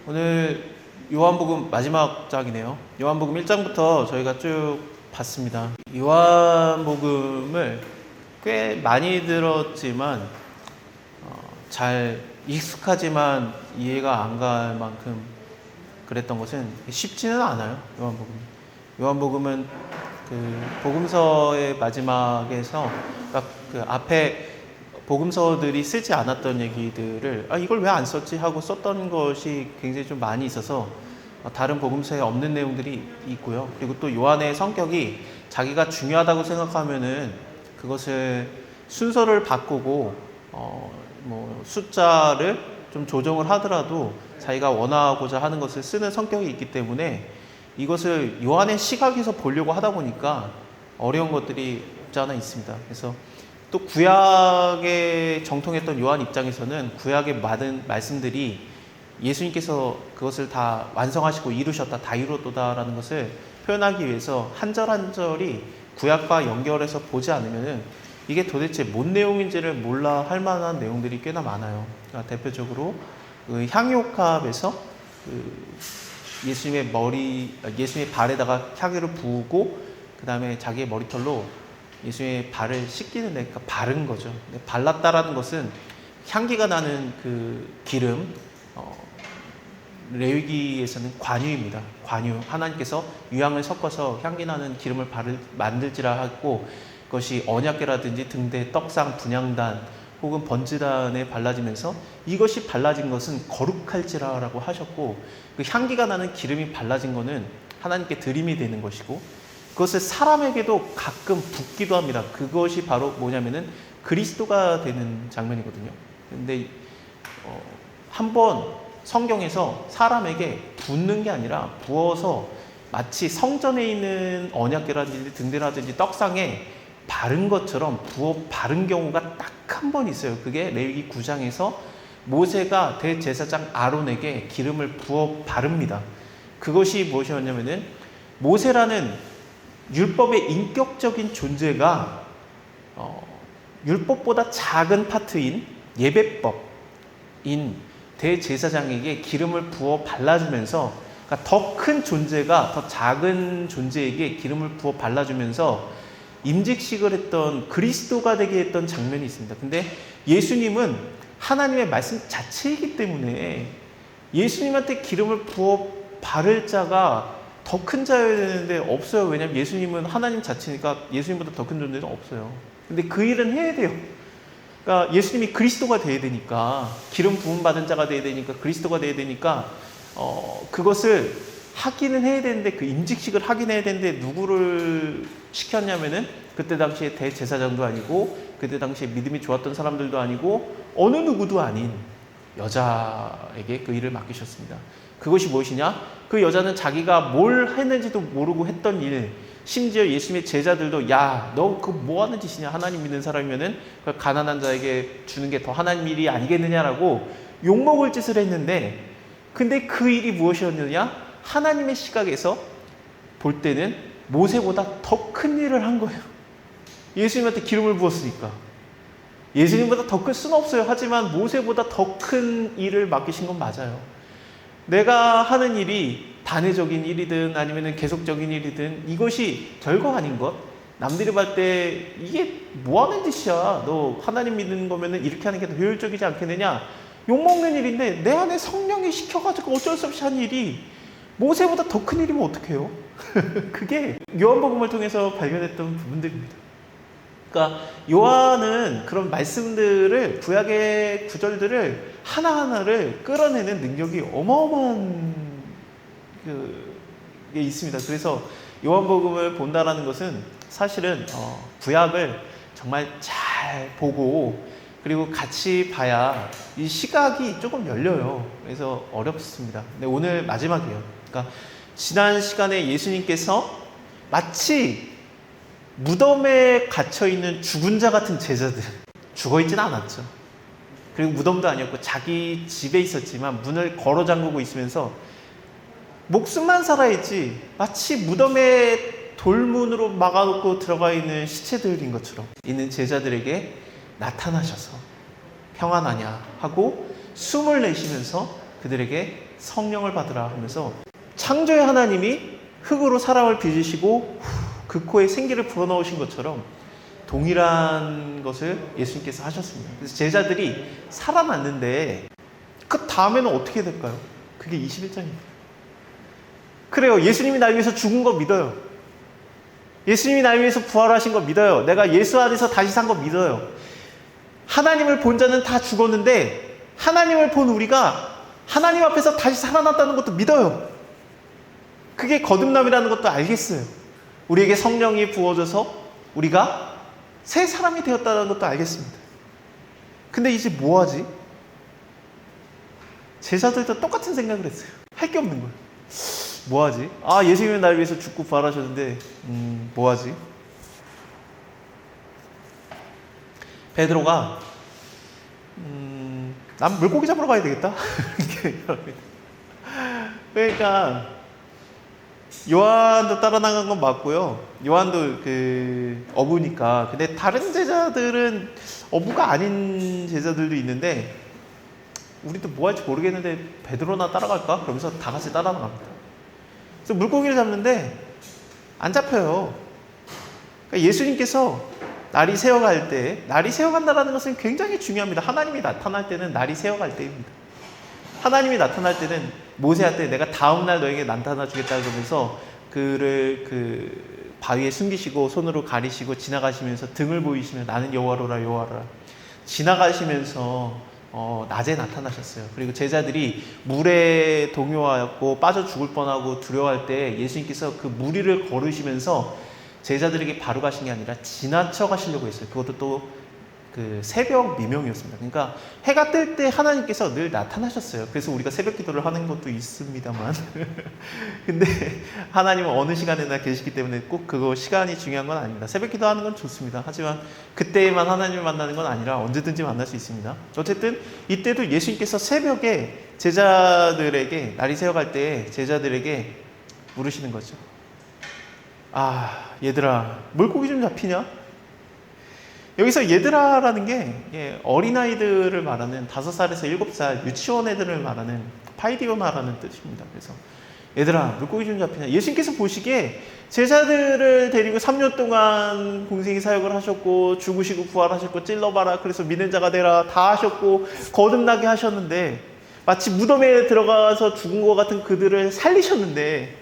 오늘 요한복음 마지막 장이네요. 요한복음 1장부터 저희가 쭉 봤습니다. 요한복음을 꽤 많이 들었지만 잘 익숙하지만 이해가 안 갈 만큼 그랬던 것은 쉽지는 않아요. 요한복음은 그 복음서의 마지막에서 그 앞에 복음서들이 쓰지 않았던 얘기들을 이걸 왜 안 썼지 하고 썼던 것이 굉장히 좀 많이 있어서 다른 복음서에 없는 내용들이 있고요. 그리고 또 요한의 성격이 자기가 중요하다고 생각하면은 그것을 순서를 바꾸고 숫자를 좀 조정을 하더라도 자기가 원하고자 하는 것을 쓰는 성격이 있기 때문에 이것을 요한의 시각에서 보려고 하다 보니까 어려운 것들이 없지 않아 있습니다. 그래서 또 구약에 정통했던 요한 입장에서는 구약의 많은 말씀들이 예수님께서 그것을 다 완성하시고 이루셨다, 다 이루었다라는 것을 표현하기 위해서 한 절 한 절이 구약과 연결해서 보지 않으면은 이게 도대체 뭔 내용인지를 몰라 할 만한 내용들이 꽤나 많아요. 그러니까 대표적으로 그 향유옥합에서 예수님의 발에다가 향유를 부으고 그 다음에 자기의 머리털로 예수님의 발을 씻기는데, 그러니까 바른 거죠. 발랐다라는 것은 향기가 나는 그 기름, 레위기에서는 관유입니다. 관유. 하나님께서 유향을 섞어서 향기 나는 기름을 만들지라 하고 그것이 언약궤라든지 등대, 떡상, 분향단 혹은 번제단에 발라지면서 이것이 발라진 것은 거룩할지라라고 하셨고, 그 향기가 나는 기름이 발라진 것은 하나님께 드림이 되는 것이고, 그것을 사람에게도 가끔 붓기도 합니다. 그것이 바로 뭐냐면은 그리스도가 되는 장면이거든요. 근데 한번 성경에서 사람에게 붓는 게 아니라 부어서 마치 성전에 있는 언약궤라든지 등대라든지 떡상에 바른 것처럼 부어 바른 경우가 딱 한 번 있어요. 그게 레위기 9장에서 모세가 대제사장 아론에게 기름을 부어 바릅니다. 그것이 무엇이었냐면은 모세라는 율법의 인격적인 존재가 율법보다 작은 파트인 예배법인 대제사장에게 기름을 부어 발라주면서, 그러니까 더 큰 존재가 더 작은 존재에게 기름을 부어 발라주면서 임직식을 했던, 그리스도가 되게 했던 장면이 있습니다. 근데 예수님은 하나님의 말씀 자체이기 때문에 예수님한테 기름을 부어 바를 자가 더 큰 자여야 되는데 없어요. 왜냐하면 예수님은 하나님 자체니까 예수님보다 더 큰 존재는 없어요. 근데 그 일은 해야 돼요. 그러니까 예수님이 그리스도가 돼야 되니까, 기름 부음 받은 자가 돼야 되니까, 그리스도가 돼야 되니까 그것을 하기는 해야 되는데, 그 임직식을 하긴 해야 되는데 누구를 시켰냐면은 그때 당시에 대제사장도 아니고 그때 당시에 믿음이 좋았던 사람들도 아니고 어느 누구도 아닌 여자에게 그 일을 맡기셨습니다. 그것이 무엇이냐? 그 여자는 자기가 뭘 했는지도 모르고 했던 일, 심지어 예수님의 제자들도 야, 너 그 뭐 하는 짓이냐? 하나님 믿는 사람이면은 가난한 자에게 주는 게 더 하나님 일이 아니겠느냐라고 욕먹을 짓을 했는데, 근데 그 일이 무엇이었느냐? 하나님의 시각에서 볼 때는 모세보다 더 큰 일을 한 거예요. 예수님한테 기름을 부었으니까. 예수님보다 더 클 수는 없어요. 하지만 모세보다 더 큰 일을 맡기신 건 맞아요. 내가 하는 일이 단회적인 일이든 아니면 계속적인 일이든 이것이 별거 아닌 것, 남들이 볼 때 이게 뭐 하는 짓이야, 너 하나님 믿는 거면은 이렇게 하는 게 더 효율적이지 않겠느냐, 욕먹는 일인데 내 안에 성령이 시켜가지고 어쩔 수 없이 한 일이 모세보다 더 큰 일이면 어떡해요? 그게 요한복음을 통해서 발견했던 부분들입니다. 그러니까 요한은 그런 말씀들을, 구약의 구절들을 하나하나를 끌어내는 능력이 어마어마한 게 있습니다. 그래서 요한복음을 본다라는 것은 사실은 구약을 정말 잘 보고 그리고 같이 봐야 이 시각이 조금 열려요. 그래서 어렵습니다. 근데 오늘 마지막이에요. 그러니까 지난 시간에 예수님께서 마치 무덤에 갇혀있는 죽은 자 같은 제자들, 죽어있지는 않았죠. 그리고 무덤도 아니었고 자기 집에 있었지만 문을 걸어 잠그고 있으면서 목숨만 살아있지 마치 무덤에 돌문으로 막아놓고 들어가 있는 시체들인 것처럼 있는 제자들에게 나타나셔서 평안하냐 하고 숨을 내쉬면서 그들에게 성령을 받으라 하면서 창조의 하나님이 흙으로 사람을 빚으시고 그 코에 생기를 불어넣으신 것처럼 동일한 것을 예수님께서 하셨습니다. 그래서 제자들이 살아났는데 그 다음에는 어떻게 될까요? 그게 21장입니다. 그래요. 예수님이 날 위해서 죽은 거 믿어요. 예수님이 날 위해서 부활하신 거 믿어요. 내가 예수 안에서 다시 산 거 믿어요. 하나님을 본 자는 다 죽었는데 하나님을 본 우리가 하나님 앞에서 다시 살아났다는 것도 믿어요. 그게 거듭남이라는 것도 알겠어요. 우리에게 성령이 부어져서 우리가 새 사람이 되었다는 것도 알겠습니다. 근데 이제 뭐 하지? 제자들도 똑같은 생각을 했어요. 할 게 없는 거예요. 뭐 하지? 아, 예수님이 날 위해서 죽고 부활하셨는데 뭐 하지? 베드로가 난 물고기 잡으러 가야 되겠다. 그러니까 요한도 따라 나간 건 맞고요. 요한도 그 어부니까. 근데 다른 제자들은 어부가 아닌 제자들도 있는데 우리도 뭐 할지 모르겠는데 베드로나 따라갈까? 그러면서 다 같이 따라 나갑니다. 그래서 물고기를 잡는데 안 잡혀요. 그러니까 예수님께서 날이 새어갈 때, 날이 새어간다는 것은 굉장히 중요합니다. 하나님이 나타날 때는 날이 새어갈 때입니다. 하나님이 나타날 때는 모세한테 내가 다음날 너에게 나타나 주겠다 그러면서 그를 그 바위에 숨기시고 손으로 가리시고 지나가시면서 등을 보이시면 나는 여호와로라 여호와라 지나가시면서 낮에 나타나셨어요. 그리고 제자들이 물에 동요하였고 빠져 죽을 뻔하고 두려워할 때 예수님께서 그 물 위를 걸으시면서 제자들에게 바로 가신 게 아니라 지나쳐 가시려고 했어요. 그것도 또 그 새벽 미명이었습니다. 그러니까 해가 뜰 때 하나님께서 늘 나타나셨어요. 그래서 우리가 새벽 기도를 하는 것도 있습니다만 근데 하나님은 어느 시간에나 계시기 때문에 꼭 그거 시간이 중요한 건 아닙니다. 새벽 기도하는 건 좋습니다. 하지만 그때만 하나님을 만나는 건 아니라 언제든지 만날 수 있습니다. 어쨌든 이때도 예수님께서 새벽에 제자들에게 날이 새어갈 때 제자들에게 물으시는 거죠. 아, 얘들아, 물고기 좀 잡히냐? 여기서 얘들아라는 게 어린아이들을 말하는 5살에서 7살 유치원 애들을 말하는 파이디오나라는 뜻입니다. 그래서 얘들아, 물고기 좀 잡히냐? 예수님께서 보시기에 제자들을 데리고 3년 동안 공생의 사역을 하셨고 죽으시고 부활하셨고 찔러봐라 그래서 믿는 자가 되라 다 하셨고 거듭나게 하셨는데 마치 무덤에 들어가서 죽은 것 같은 그들을 살리셨는데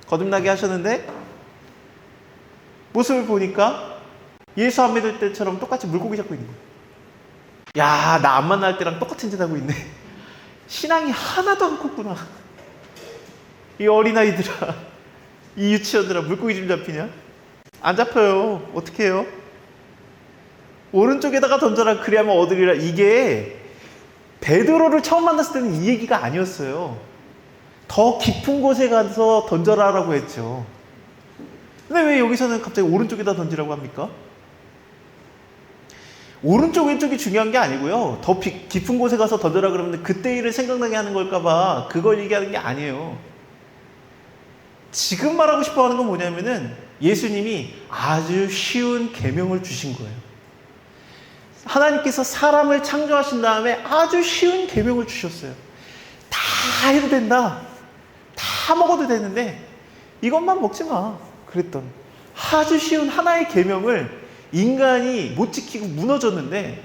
거듭나게 하셨는데 모습을 보니까 예수 안 믿을 때처럼 똑같이 물고기 잡고 있는 거예요. 야, 나 안 만날 때랑 똑같은 짓 하고 있네. 신앙이 하나도 안 컸구나. 이 어린아이들아, 이 유치원들아, 물고기 좀 잡히냐? 안 잡혀요. 어떻게 해요? 오른쪽에다가 던져라 그래야만 얻으리라. 이게 베드로를 처음 만났을 때는 이 얘기가 아니었어요. 더 깊은 곳에 가서 던져라라고 했죠. 근데 왜 여기서는 갑자기 오른쪽에다 던지라고 합니까? 오른쪽 왼쪽이 중요한 게 아니고요. 더 깊은 곳에 가서 던져라 그러면 그때 일을 생각나게 하는 걸까봐 그걸 얘기하는 게 아니에요. 지금 말하고 싶어 하는 건 뭐냐면은 예수님이 아주 쉬운 계명을 주신 거예요. 하나님께서 사람을 창조하신 다음에 아주 쉬운 계명을 주셨어요. 다 해도 된다. 다 먹어도 되는데 이것만 먹지 마. 그랬던 아주 쉬운 하나의 계명을 인간이 못 지키고 무너졌는데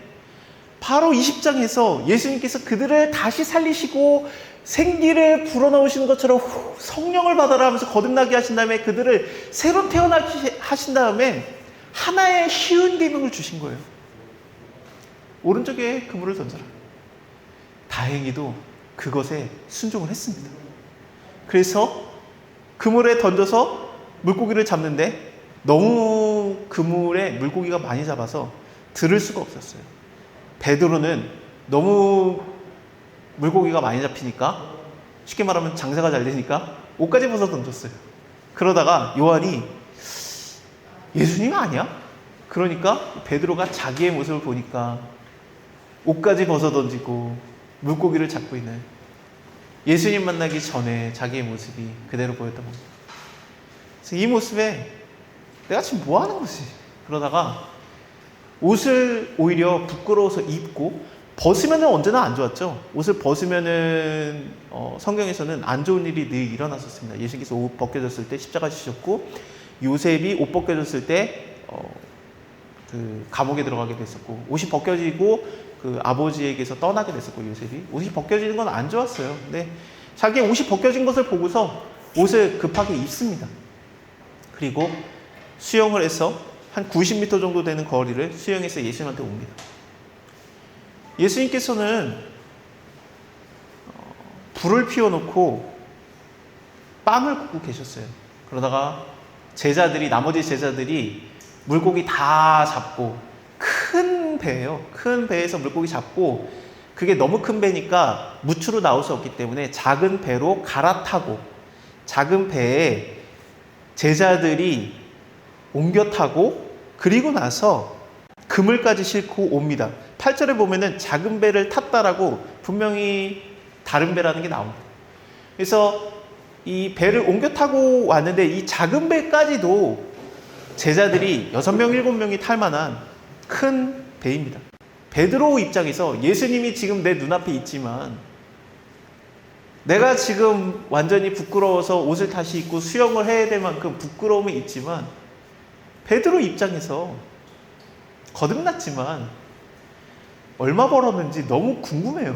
바로 20장에서 예수님께서 그들을 다시 살리시고 생기를 불어넣으시는 것처럼 성령을 받아라 하면서 거듭나게 하신 다음에 그들을 새로 태어나게 하신 다음에 하나의 쉬운 계명을 주신 거예요. 오른쪽에 그물을 던져라. 다행히도 그것에 순종을 했습니다. 그래서 그물에 던져서 물고기를 잡는데 너무 그물에 물고기가 많이 잡아서 들을 수가 없었어요. 베드로는 너무 물고기가 많이 잡히니까 쉽게 말하면 장사가 잘 되니까 옷까지 벗어 던졌어요. 그러다가 요한이 예수님 아니야? 그러니까 베드로가 자기의 모습을 보니까 옷까지 벗어 던지고 물고기를 잡고 있는 예수님 만나기 전에 자기의 모습이 그대로 보였던 겁니다. 그래서 이 모습에 내가 지금 뭐 하는 거지? 그러다가 옷을 오히려 부끄러워서 입고 벗으면은 언제나 안 좋았죠. 옷을 벗으면은 성경에서는 안 좋은 일이 늘 일어났었습니다. 예수님께서 옷 벗겨졌을 때 십자가 지셨고, 요셉이 옷 벗겨졌을 때 그 감옥에 들어가게 됐었고, 옷이 벗겨지고 그 아버지에게서 떠나게 됐었고, 요셉이 옷이 벗겨지는 건 안 좋았어요. 근데 자기 옷이 벗겨진 것을 보고서 옷을 급하게 입습니다. 그리고 수영을 해서 한 90m 정도 되는 거리를 수영해서 예수님한테 옵니다. 예수님께서는 불을 피워놓고 빵을 굽고 계셨어요. 그러다가 나머지 제자들이 물고기 다 잡고, 큰 배예요. 큰 배에서 물고기 잡고, 그게 너무 큰 배니까 무추로 나올 수 없기 때문에 작은 배로 갈아타고, 작은 배에 제자들이 옮겨 타고, 그리고 나서 그물까지 싣고 옵니다. 8절에 보면은 작은 배를 탔다라고 분명히 다른 배라는 게 나옵니다. 그래서 이 배를 옮겨 타고 왔는데, 이 작은 배까지도 제자들이 6명, 7명이 탈 만한 큰 배입니다. 베드로 입장에서 예수님이 지금 내 눈앞에 있지만, 내가 지금 완전히 부끄러워서 옷을 다시 입고 수영을 해야 될 만큼 부끄러움이 있지만, 베드로 입장에서 거듭났지만 얼마 벌었는지 너무 궁금해요.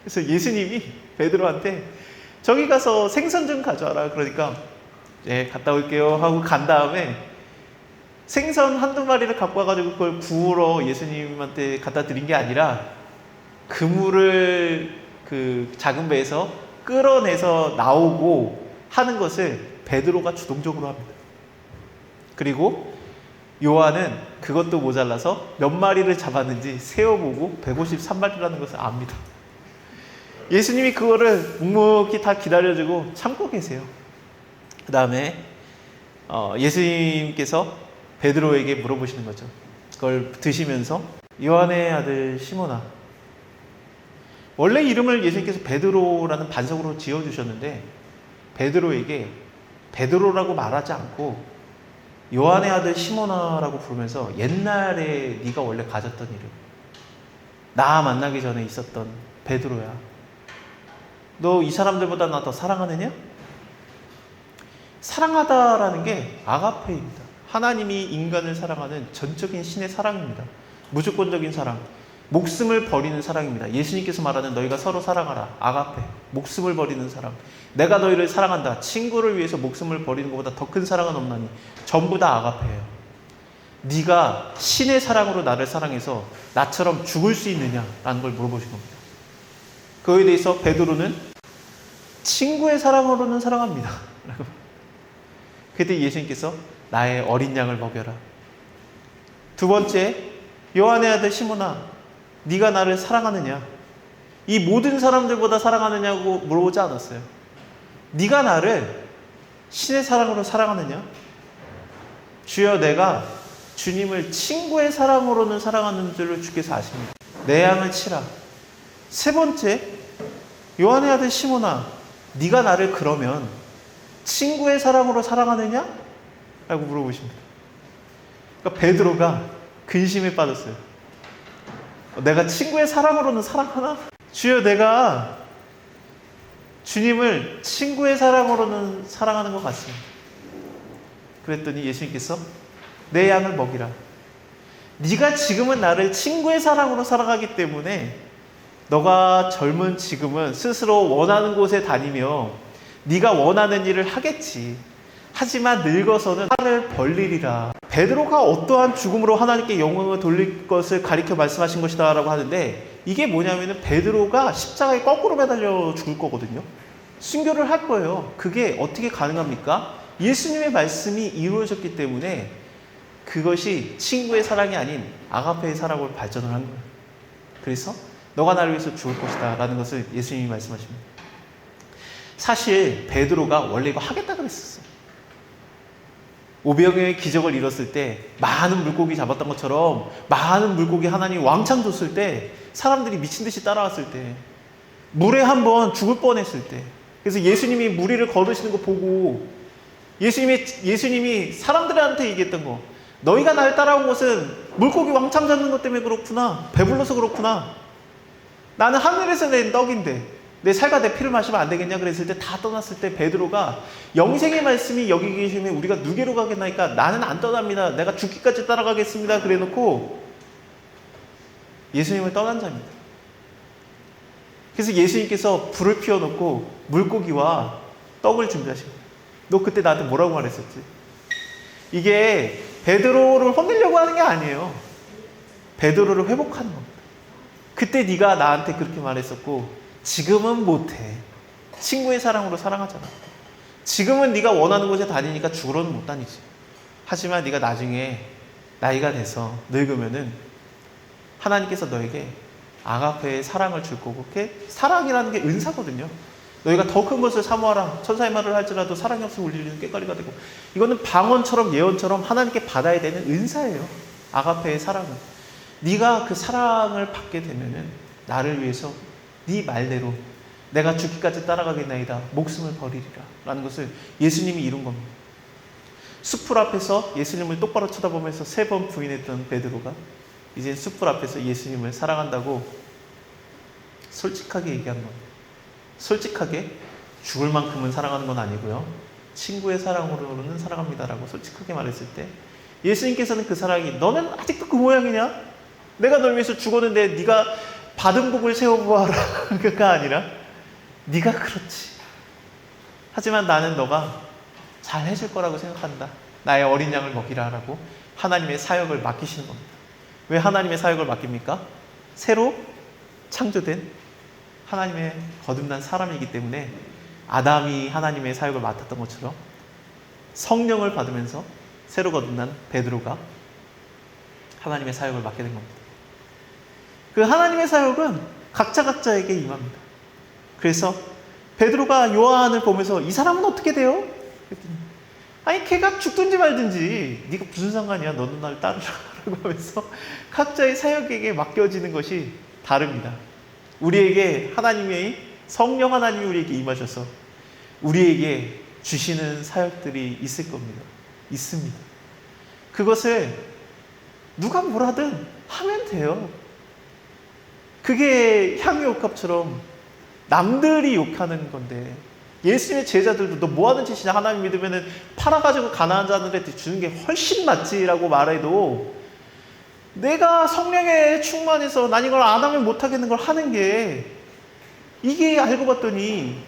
그래서 예수님이 베드로한테 저기 가서 생선 좀 가져와라. 그러니까 네, 갔다 올게요 하고 간 다음에 생선 한두 마리를 갖고 와가지고 그걸 구우러 예수님한테 갖다 드린 게 아니라, 그물을 그 작은 배에서 끌어내서 나오고 하는 것을 베드로가 주동적으로 합니다. 그리고 요한은 그것도 모자라서 몇 마리를 잡았는지 세어보고 153마리라는 것을 압니다. 예수님이 그거를 묵묵히 다 기다려주고 참고 계세요. 그 다음에 예수님께서 베드로에게 물어보시는 거죠. 그걸 드시면서, 요한의 아들 시몬아, 원래 이름을 예수님께서 베드로라는 반석으로 지어주셨는데 베드로에게 베드로라고 말하지 않고 요한의 아들 시몬아라고 부르면서 옛날에 네가 원래 가졌던 이름, 나 만나기 전에 있었던 베드로야, 너 이 사람들보다 나 더 사랑하느냐? 사랑하다라는 게 아가페입니다. 하나님이 인간을 사랑하는 전적인 신의 사랑입니다. 무조건적인 사랑, 목숨을 버리는 사랑입니다. 예수님께서 말하는 너희가 서로 사랑하라, 아가페, 목숨을 버리는 사랑. 내가 너희를 사랑한다. 친구를 위해서 목숨을 버리는 것보다 더 큰 사랑은 없나니. 전부 다 아가페예요. 네가 신의 사랑으로 나를 사랑해서 나처럼 죽을 수 있느냐라는 걸 물어보신 겁니다. 그거에 대해서 베드로는 친구의 사랑으로는 사랑합니다. 그때 예수님께서 나의 어린 양을 먹여라. 두 번째, 요한의 아들 시몬아, 네가 나를 사랑하느냐? 이 모든 사람들보다 사랑하느냐고 물어보지 않았어요. 네가 나를 신의 사랑으로 사랑하느냐? 주여, 내가 주님을 친구의 사랑으로는 사랑하는 줄을 주께서 아십니다. 내 양을 치라. 세 번째, 요한의 아들 시몬아, 네가 나를 그러면 친구의 사랑으로 사랑하느냐? 라고 물어보십니다. 그러니까 베드로가 근심에 빠졌어요. 내가 친구의 사랑으로는 사랑하나? 주여, 내가 주님을 친구의 사랑으로는 사랑하는 것 같습니다. 그랬더니 예수님께서 내 양을 먹이라. 네가 지금은 나를 친구의 사랑으로 사랑하기 때문에 너가 젊은 지금은 스스로 원하는 곳에 다니며 네가 원하는 일을 하겠지. 하지만 늙어서는 팔을 벌리리라. 베드로가 어떠한 죽음으로 하나님께 영광을 돌릴 것을 가리켜 말씀하신 것이다 라고 하는데, 이게 뭐냐면은 베드로가 십자가에 거꾸로 매달려 죽을 거거든요. 순교를 할 거예요. 그게 어떻게 가능합니까? 예수님의 말씀이 이루어졌기 때문에 그것이 친구의 사랑이 아닌 아가페의 사랑으로 발전을 한 거예요. 그래서 너가 나를 위해서 죽을 것이다 라는 것을 예수님이 말씀하십니다. 사실 베드로가 원래 이거 하겠다 그랬었어요. 500명의 기적을 이뤘을 때, 많은 물고기 잡았던 것처럼 많은 물고기 하나님이 왕창 줬을 때, 사람들이 미친 듯이 따라왔을 때, 물에 한번 죽을 뻔했을 때, 그래서 예수님이 물 위를 걸으시는 거 보고 예수님이 사람들한테 얘기했던 거, 너희가 날 따라온 것은 물고기 왕창 잡는 것 때문에 그렇구나. 배불러서 그렇구나. 나는 하늘에서 낸 떡인데 내 살과 내 피를 마시면 안 되겠냐 그랬을 때 다 떠났을 때 베드로가 영생의 말씀이 여기 계시면 우리가 누게로 가겠나니까 나는 안 떠납니다. 내가 죽기까지 따라가겠습니다. 그래놓고 예수님을 떠난 자입니다. 그래서 예수님께서 불을 피워놓고 물고기와 떡을 준비하십니다. 너 그때 나한테 뭐라고 말했었지? 이게 베드로를 혼내려고 하는 게 아니에요. 베드로를 회복하는 겁니다. 그때 네가 나한테 그렇게 말했었고 지금은 못해. 친구의 사랑으로 사랑하잖아. 지금은 네가 원하는 곳에 다니니까 죽으러는 못 다니지. 하지만 네가 나중에 나이가 돼서 늙으면은 하나님께서 너에게 아가페의 사랑을 줄 거고, 그게 사랑이라는 게 은사거든요. 너희가 더 큰 것을 사모하라. 천사의 말을 할지라도 사랑이 없으면 울리는 꾀까리가 되고, 이거는 방언처럼 예언처럼 하나님께 받아야 되는 은사예요. 아가페의 사랑은. 네가 그 사랑을 받게 되면은 나를 위해서 네 말대로 내가 죽기까지 따라가겠나이다. 목숨을 버리리라. 라는 것을 예수님이 이룬 겁니다. 숲풀 앞에서 예수님을 똑바로 쳐다보면서 3번 부인했던 베드로가 이제 숲풀 앞에서 예수님을 사랑한다고 솔직하게 얘기한 겁니다. 솔직하게 죽을 만큼은 사랑하는 건 아니고요. 친구의 사랑으로는 사랑합니다라고 솔직하게 말했을 때 예수님께서는 그 사랑이 너는 아직도 그 모양이냐? 내가 널 위해서 죽었는데 네가 받은 복을 세워보아라. 그가 아니라 네가 그렇지. 하지만 나는 너가 잘 해줄 거라고 생각한다. 나의 어린 양을 먹이라 라고 하나님의 사역을 맡기시는 겁니다. 왜 하나님의 사역을 맡깁니까? 새로 창조된 하나님의 거듭난 사람이기 때문에 아담이 하나님의 사역을 맡았던 것처럼 성령을 받으면서 새로 거듭난 베드로가 하나님의 사역을 맡게 된 겁니다. 그 하나님의 사역은 각자에게 임합니다. 그래서 베드로가 요한을 보면서 이 사람은 어떻게 돼요? 그랬더니 아니 걔가 죽든지 말든지 네가 무슨 상관이야. 너는 날 따르라 라고 하면서 각자의 사역에게 맡겨지는 것이 다릅니다. 우리에게 하나님의 성령 하나님이 우리에게 임하셔서 우리에게 주시는 사역들이 있을 겁니다. 있습니다. 그것을 누가 뭐라든 하면 돼요. 그게 향유옥합처럼 남들이 욕하는 건데 예수님의 제자들도 너 뭐하는 짓이냐. 하나님 믿으면 팔아가지고 가난한 자들한테 주는 게 훨씬 낫지라고 말해도 내가 성령에 충만해서 난 이걸 안 하면 못하겠는 걸 하는 게 이게 알고 봤더니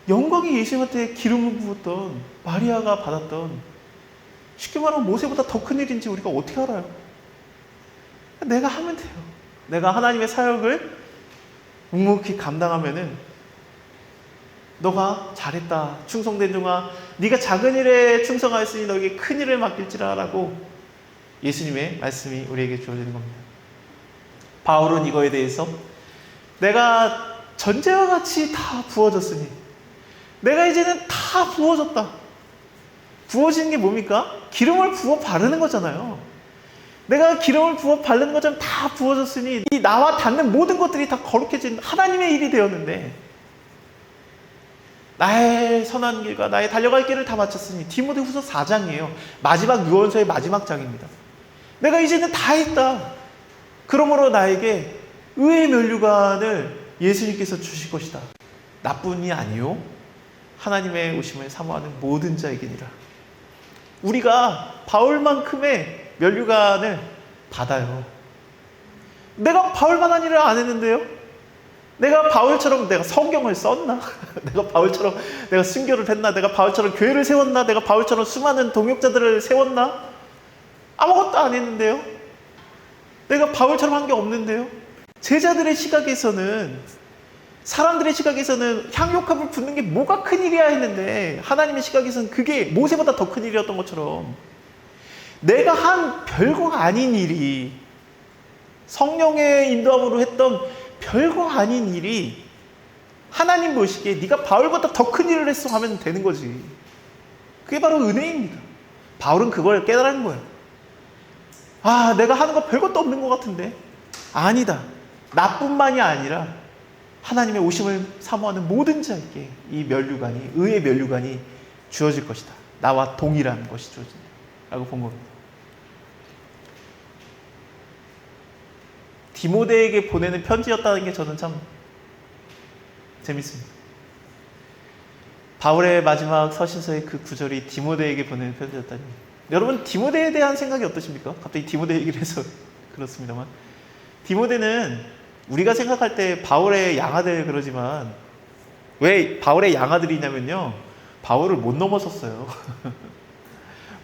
영광이 예수님한테 기름을 부었던 마리아가 받았던 쉽게 말하면 모세보다 더 큰 일인지 우리가 어떻게 알아요? 내가 하면 돼요. 내가 하나님의 사역을 묵묵히 감당하면은 너가 잘했다. 충성된 종아. 네가 작은 일에 충성하였으니 너에게 큰 일을 맡길지라 라고 예수님의 말씀이 우리에게 주어지는 겁니다. 바울은 이거에 대해서 내가 전제와 같이 다 부어졌으니 내가 이제는 다 부어졌다. 부어지는 게 뭡니까? 기름을 부어 바르는 거잖아요. 내가 기름을 부어 바르는 것처럼 다 부어졌으니 이 나와 닿는 모든 것들이 다 거룩해진 하나님의 일이 되었는데 나의 선한 길과 나의 달려갈 길을 다 마쳤으니 디모데후서 4장이에요. 마지막 유언서의 마지막 장입니다. 내가 이제는 다 했다. 그러므로 나에게 의의 면류관을 예수님께서 주실 것이다. 나뿐이 아니요 하나님의 오심을 사모하는 모든 자에게니라. 우리가 바울만큼의 면류관을 받아요. 내가 바울만한 일을 안 했는데요. 내가 바울처럼 내가 성경을 썼나? 내가 바울처럼 내가 순교를 했나? 내가 바울처럼 교회를 세웠나? 내가 바울처럼 수많은 동역자들을 세웠나? 아무것도 안 했는데요. 내가 바울처럼 한 게 없는데요. 제자들의 시각에서는 사람들의 시각에서는 향유옥합을 붓는 게 뭐가 큰일이야 했는데 하나님의 시각에서는 그게 모세보다 더 큰 일이었던 것처럼 내가 한 별거 아닌 일이 성령의 인도함으로 했던 별거 아닌 일이 하나님 보시기에 네가 바울보다 더 큰 일을 했어 하면 되는 거지. 그게 바로 은혜입니다. 바울은 그걸 깨달은 거예요. 아, 내가 하는 거 별것도 없는 것 같은데 아니다. 나뿐만이 아니라 하나님의 오심을 사모하는 모든 자에게 이 면류관이 의의 면류관이 주어질 것이다. 나와 동일한 것이 주어진다 라고 본 겁니다. 디모데에게 보내는 편지였다는 게 저는 참 재밌습니다. 바울의 마지막 서신서의 그 구절이 디모데에게 보내는 편지였다니. 여러분, 디모데에 대한 생각이 어떠십니까? 갑자기 디모데 얘기를 해서 그렇습니다만, 디모데는 우리가 생각할 때 바울의 양아들 그러지만, 왜 바울의 양아들이냐면요, 바울을 못 넘어섰어요.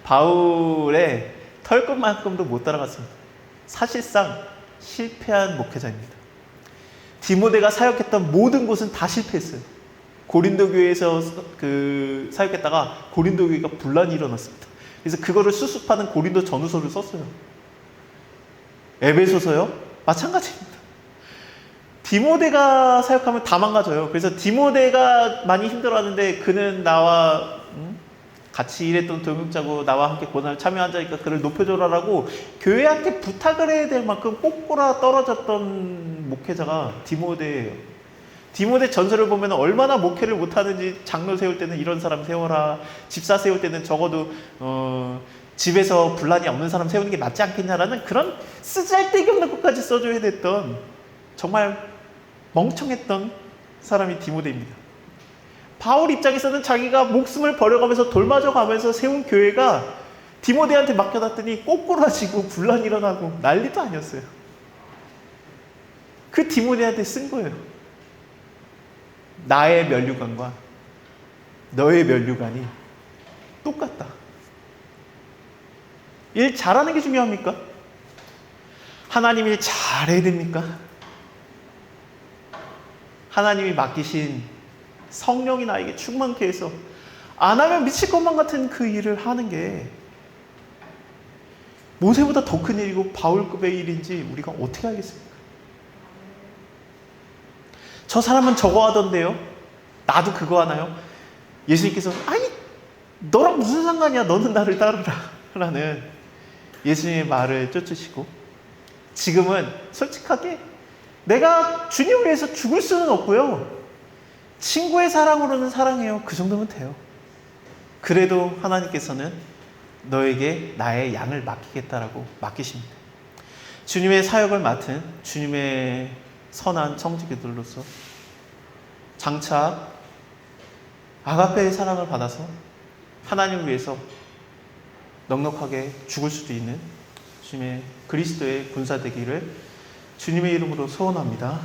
바울의 털끝만큼도 못 따라갔습니다. 사실상 실패한 목회자입니다. 디모데가 사역했던 모든 곳은 다 실패했어요. 고린도 교회에서 사역했다가 고린도 교회가 분란이 일어났습니다. 그래서 그거를 수습하는 고린도 전후서를 썼어요. 에베소서요? 마찬가지입니다. 디모데가 사역하면 다 망가져요. 그래서 디모데가 많이 힘들어하는데, 그는 나와 같이 일했던 동역자고 나와 함께 고난을 참여하자니까 그를 높여줘라라고 교회한테 부탁을 해야 될 만큼 꼬꼬라 떨어졌던 목회자가 디모데예요. 디모데 전설을 보면 얼마나 목회를 못하는지, 장로 세울 때는 이런 사람 세워라, 집사 세울 때는 적어도 집에서 분란이 없는 사람 세우는 게 낫지 않겠냐라는 그런 쓰잘데기 없는 것까지 써줘야 됐던 정말 멍청했던 사람이 디모데입니다. 바울 입장에서는 자기가 목숨을 버려가면서 돌맞아가면서 세운 교회가 디모데한테 맡겨놨더니 꼬꾸라지고 분란이 일어나고 난리도 아니었어요. 그 디모데한테 쓴 거예요. 나의 면류관과 너의 면류관이 똑같다. 일 잘하는 게 중요합니까? 하나님 일 잘해야 됩니까? 하나님이 맡기신 성령이 나에게 충만케 해서 안 하면 미칠 것만 같은 그 일을 하는 게 모세보다 더 큰 일이고 바울급의 일인지 우리가 어떻게 알겠습니까? 저 사람은 저거 하던데요? 나도 그거 하나요? 예수님께서 아니 너랑 무슨 상관이야, 너는 나를 따르라 라는 예수님의 말을 쫓으시고, 지금은 솔직하게 내가 주님을 위해서 죽을 수는 없고요, 친구의 사랑으로는 사랑해요. 그 정도면 돼요. 그래도 하나님께서는 너에게 나의 양을 맡기겠다라고 맡기십니다. 주님의 사역을 맡은 주님의 선한 청지기들로서 장차 아가페의 사랑을 받아서 하나님을 위해서 넉넉하게 죽을 수도 있는 주님의 그리스도의 군사 되기를 주님의 이름으로 소원합니다.